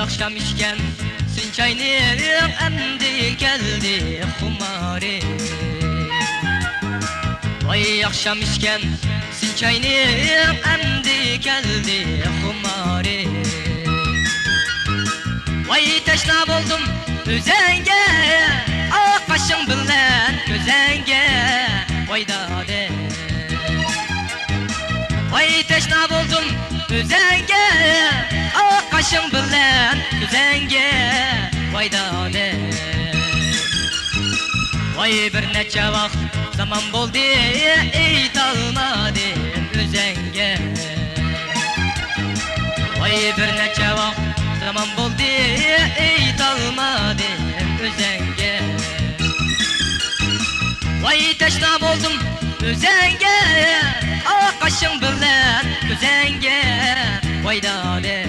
akşam içken Sin çayning endi geldi xumari Vay akşam içken Sin çayning endi geldi xumari Vay teşna buldum özenge Ak kaşın bilen gözenge Vay dade Vay teşna buldum özenge Ak kaşın bilen gözenge Vay dade Vay bir neçe vakt zaman buldu Eyt almadım özenge Vay bir neçe vakt zaman buldu Eyt almadım özenge Vay teşna buldum özenge Ak kaşın bilen gözenge Vay dade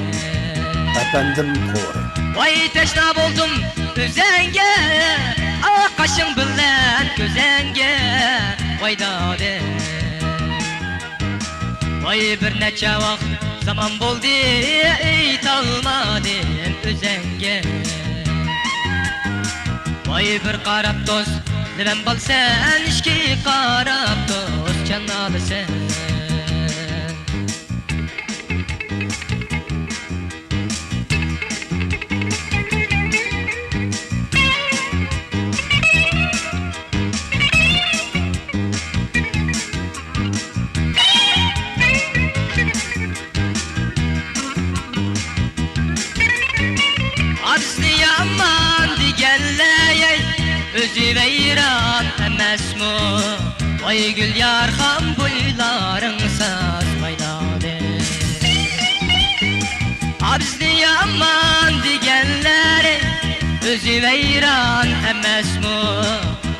Efendim Kore. Vay teşna buldum özenge Ak kaşın bilen gözenge Vay dade Vay bir neçe vakt zaman buldu Eyt almadım özenge Vay bir qarab dost Neden bal sen işki qarab dost Cannalı sen Abisni yaman digenleyey Özü veyran emesmu Vay gül yarham buyların sazmayladı Abisni yaman digenleri Özü veyran emesmu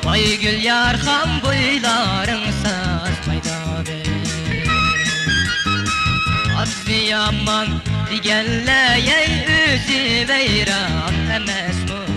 Vay gül yarham buyların sazmayladı Abisni yaman digenleyey Özü veyran emesmu